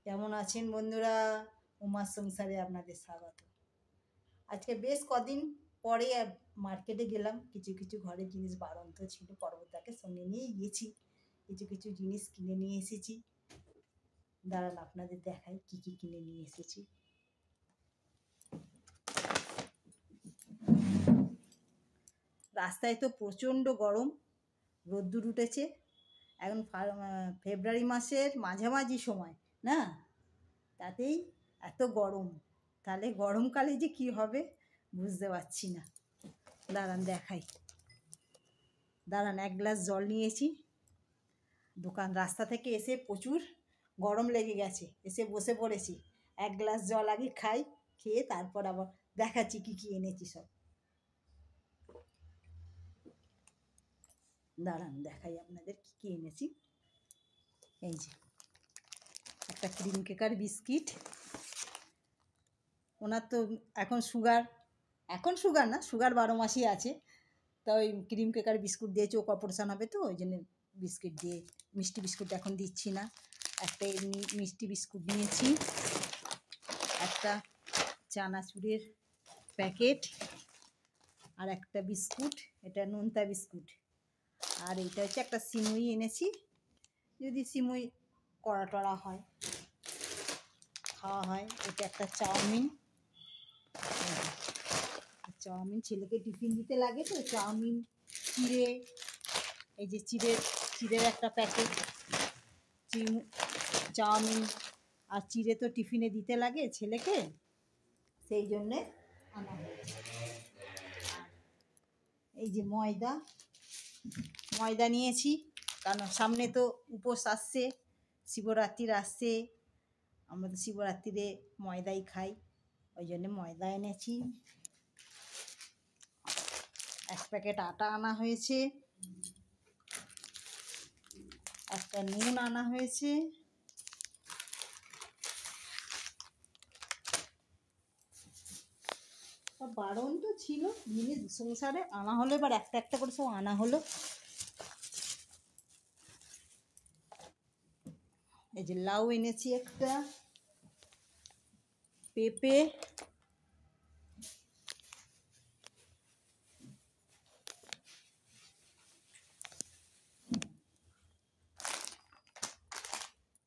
কেমন আছেন বন্ধুরা? উমার সংসারে আপনাদের স্বাগত। আজকে বেশ কদিন পরে মার্কেটে গেলাম। কিছু কিছু ঘরের জিনিস বাড়ন্ত ছিল, পর্বতাকে সঙ্গে নিয়েই গেছি। কিছু কিছু জিনিস কিনে নিয়ে এসেছি। দাঁড়ান আপনাদের দেখাই কি কি কিনে নিয়ে এসেছি। রাস্তায় তো প্রচণ্ড গরম, রোদ্দুর উঠেছে। এখন ফেব্রুয়ারি মাসের মাঝামাঝি সময় না, তাতেই এত গরম। তাহলে গরমকালে যে কি হবে বুঝতে পারছি না। দাঁড়ান দেখাই। দাঁড়ান, এক গ্লাস জল নিয়েছি। রাস্তা থেকে এসে প্রচুর গরম লেগে গেছে, এসে বসে পড়েছি। এক গ্লাস জল আগে খাই, খেয়ে তারপর আবার দেখাচ্ছি কি কি এনেছি সব। দাঁড়ান দেখাই আপনাদের কি কি এনেছি। এই যে একটা ক্রিম কেকার বিস্কিট। ওনার তো এখন সুগার না, সুগার 12 মাসই আছে। তা ওই ক্রিম কেকার বিস্কুট দিয়ে চোখ অপারেশন হবে, তো ওই জন্য বিস্কিট দিয়ে, মিষ্টি বিস্কুট এখন দিচ্ছি না। একটা এমনি মিষ্টি বিস্কুট নিয়েছি, একটা চানাচুরের প্যাকেট, আর একটা বিস্কুট, এটা নোনতা বিস্কুট। আর এইটা হচ্ছে একটা সিমুই এনেছি, যদি সিমুই কড়া টড়া হয়, খাওয়া হয়। এটা একটা চাউমিন, ছেলেকে টিফিন দিতে লাগে তো চাউমিন, চিড়ে, এই যে চিড়ের একটা প্যাকেট। চাউমিন আর চিড়ে তো টিফিনে দিতে লাগে ছেলেকে, সেই জন্যে আনা হয়েছে। এই যে ময়দা নিয়েছি, কারণ সামনে তো উপোস আসছে, শিবরাত্রির আসছে। আমরা তো শিবরাত্রিরে ময়দাই খাই, ওই জন্য ময়দা এনেছি। এক প্যাকেট আটা আনা হয়েছে, একটা নুন আনা হয়েছে, বারণ তো ছিল জিনিস সংসারে আনা হলো, এবার একটা একটা করে সব আনা হলো। এই যে লাউ এনেছি একটা, পেঁপে,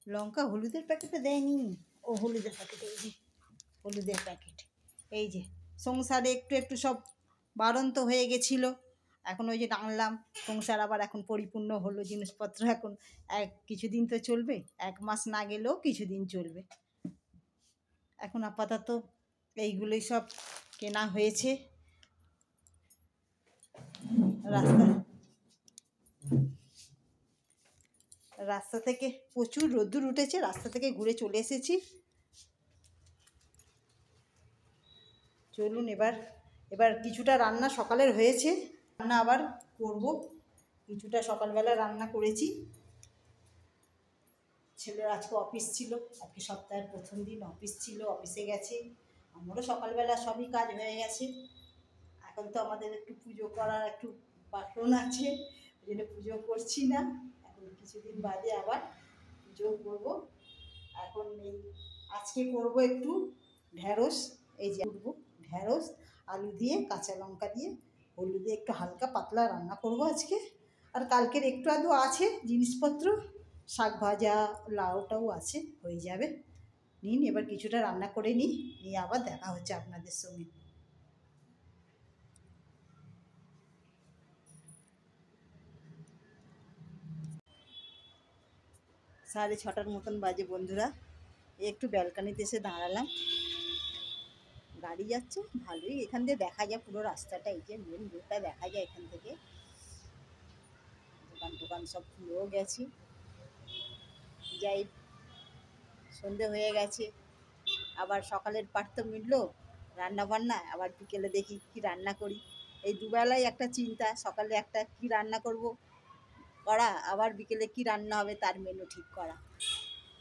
লঙ্কা হলুদের প্যাকেটে দেয়নি, ও হলুদের প্যাকেট, এই যে হলুদের প্যাকেট। এই যে সংসারে একটু একটু সব বাড়ন্ত হয়ে গেছিলো, এখন ওই যে আনলাম। সংসার আবার এখন পরিপূর্ণ হলো, জিনিসপত্র এখন কিছুদিন তো চলবে, 1 মাস না গেলেও কিছুদিন চলবে। এখন আপাতত এইগুলোই সব কেনা হয়েছে। রাস্তা থেকে প্রচুর রোদ্দুর উঠেছে, রাস্তা থেকে ঘুরে চলে এসেছি। চলুন এবার কিছুটা রান্না সকালের হয়েছে, রান্না আবার করব। কিছুটা সকালবেলা রান্না করেছি। ছেলের আজকে অফিস ছিল, আজকে সপ্তাহের প্রথম দিন অফিস ছিল, অফিসে গেছে। আমারও সকালবেলা সবই কাজ হয়ে গেছে। এখন তো আমাদের একটু পুজো করার একটু বাসন আছে, ওই জন্য পুজো করছি না। এখন কিছুদিন বাদে আবার পুজো করবো। এখন আজকে করব একটু ঢ্যাঁড়স, এই যে করবো ঢ্যাঁড়স আলু দিয়ে, কাঁচা লঙ্কা দিয়ে, হলুদ দিয়ে একটু হালকা পাতলা রান্না করব আজকে। আর কালকের একটু আধটু আছে জিনিসপত্র, শাক ভাজা, লাউটাও আছে, হয়ে যাবে। নিন এবার কিছুটা রান্না করে নিয়ে আবার দেখা হচ্ছে আপনাদের সঙ্গে। 6:30 মতন বাজে বন্ধুরা। একটু ব্যালকানিতে এসে দাঁড়ালাম, গাড়ি যাচ্ছে ভালোই, এখান দিয়ে দেখা যায় পুরো রাস্তাটা, এই যে মেন রোডটা দেখা যায় এখান থেকে। দোকান সব খুলেও গেছে, যাই সন্ধে হয়ে গেছে। আবার সকালের পাট তো মিটলো, রান্না বান্না, আবার বিকেলে দেখি কি রান্না করি। এই দুবেলায় একটা চিন্তা, সকালে একটা কি রান্না করা, আবার বিকেলে কি রান্না হবে তার মেনু ঠিক করা।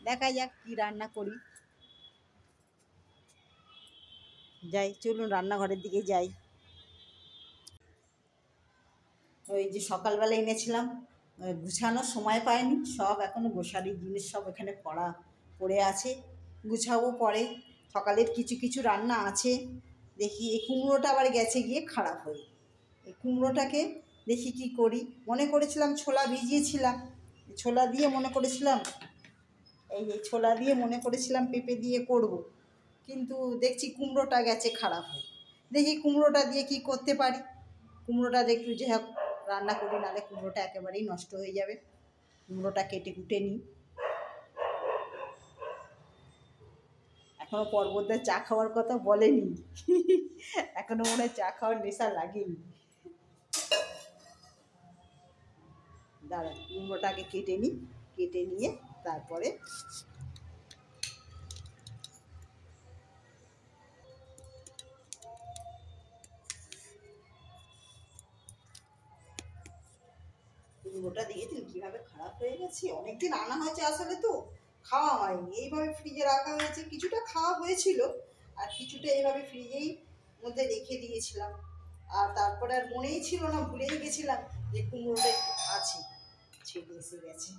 দেখা যাক কি রান্না করি। যাই, চলুন রান্নাঘরের দিকে যাই। ওই যে সকালবেলা এনেছিলাম, গুছানোর সময় পাইনি, সব এখনো গোছারির জিনিস সব এখানে পড়া পড়ে আছে, গুছাবো পরে। সকালের কিছু কিছু রান্না আছে। দেখি এই কুমড়োটা আবার গেছে গিয়ে খারাপ হয়ে। এই কুমড়োটাকে দেখি কি করি। মনে করেছিলাম ছোলা ভিজিয়েছিলাম, ছোলা দিয়ে মনে করেছিলাম এই ছোলা দিয়ে মনে করেছিলাম পেঁপে দিয়ে করব, কিন্তু দেখছি কুমড়োটা গেছে খারাপ হয়ে। দেখি কুমড়োটা দিয়ে কি করতে পারি। কুমড়োটা একটু যে হোক রান্না করি, নাহলে কুমড়োটা একেবারেই নষ্ট হয়ে যাবে। কুমড়োটা কেটে কুটে নিই। এখনো পর্বতদের চা খাওয়ার কথা বলেনি, এখনো মনে হয় চা খাওয়ার নেশা লাগেনি। দাঁড়া, কুমড়োটাকে কেটে নিই, কেটে নিয়ে তারপরে কুমড়োটা দিয়ে দিন কীভাবে খারাপ হয়ে গেছে। অনেকদিন আনা হয়েছে আসলে, তো খাওয়া হয়নি। এইভাবে ফ্রিজে রাখা হয়েছে, কিছুটা খাওয়া হয়েছিল আর কিছুটা এইভাবে ফ্রিজেই মধ্যে রেখে দিয়েছিলাম। আর তারপরে আর মনেই ছিল না, ভুলেই গেছিলাম যে কুমড়োটা আছে, ছেলে এসে গেছে।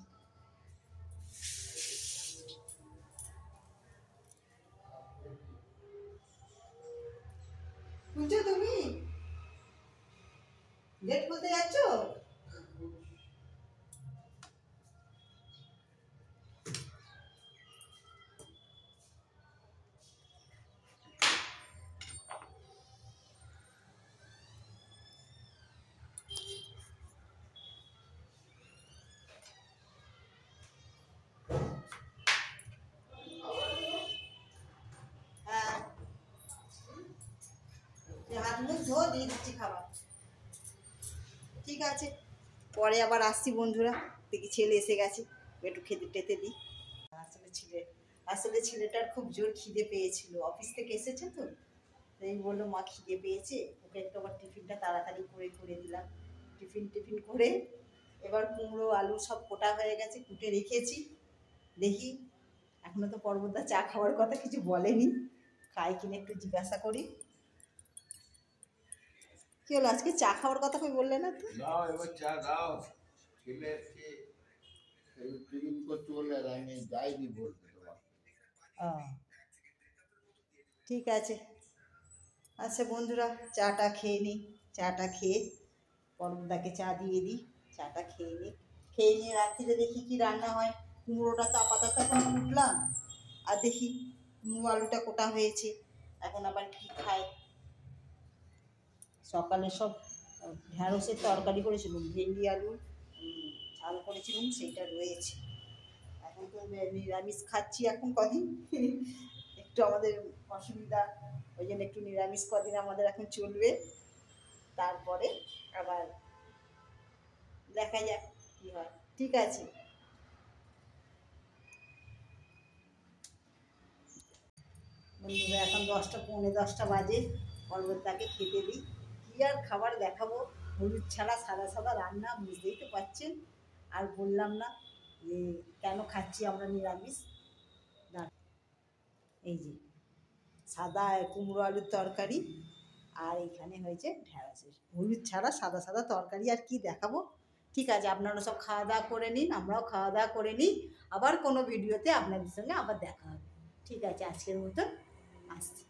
বুঝছো তুমি গেট খুলতে যাচ্ছ? হ্যাঁ, হাত মুখ ধো, দিয়ে দিচ্ছি খাবার। ঠিক আছে, পরে আবার আসছি বন্ধুরা। দেখি ছেলে এসে গেছে, একটু খেতে টেতে দিই। আসলে ছেলেটার খুব জোর খিদে পেয়েছিল, অফিস থেকে এসেছে তো। এই বললো মা খিদে পেয়েছে, ওকে একটু আবার টিফিনটা তাড়াতাড়ি করে করে দিলাম। টিফিন করে এবার কুমড়ো আলু সব কোটা হয়ে গেছে, কুটে রেখেছি। দেখি, এখনো তো পর্বতদা চা খাওয়ার কথা কিছু বলেনি, খাই কিনে একটু জিজ্ঞাসা করি। কি হলো, আজকে চা খাওয়ার কথা কই বললে না তো? দাও এবার চা দাও। ছেলেকে টিফিন করতে বললে আর আমি যাইনি বলতে তোমার। ঠিক আছে। আচ্ছা বন্ধুরা, চাটা খেয়ে নিই। চাটা খেয়ে পর্বতদাকে চা দিয়ে দিই। চাটা খেয়ে নিই, খেয়ে নিয়ে রাত্রিরে দেখি কি রান্না হয়। কুমড়োটা তো আপাতত এখন উঠলাম, আর দেখি কুমড়ো আলুটা কোটা হয়েছে, এখন আবার কি খায়। সকালে সব ঢ্যাঁড়সের তরকারি করেছিলাম, ভেন্ডি আলু ঝাল করেছিলাম, সেইটা রয়েছে। এখন তো নিরামিষ খাচ্ছি এখন কদিন, একটু আমাদের অসুবিধা, ওই জন্য একটু নিরামিষ কদিন আমাদের এখন চলবে। তারপরে আবার দেখা যাক কী হয়। ঠিক আছে বন্ধুরা, এখন 10টা পৌনে 10টা বাজে। পর্বতটাকে খেতে দিই। কী আর খাবার দেখাবো, হলুদ ছাড়া সাদা সাদা রান্না, বুঝতেই তো পারছেন। আর বললাম না যে কেন খাচ্ছি আমরা নিরামিষ। এই যে সাদা কুমড়ো আলুর তরকারি, আর এইখানে হয়েছে ঢ্যাঁড়সের, হলুদ ছাড়া সাদা সাদা তরকারি। আর কি দেখাবো। ঠিক আছে, আপনারা সব খাওয়া দাওয়া করে নিন, আমরাও খাওয়া দাওয়া করে নিই। আবার কোনো ভিডিওতে আপনাদের সঙ্গে আবার দেখা হবে। ঠিক আছে, আজকের মতো আসছি।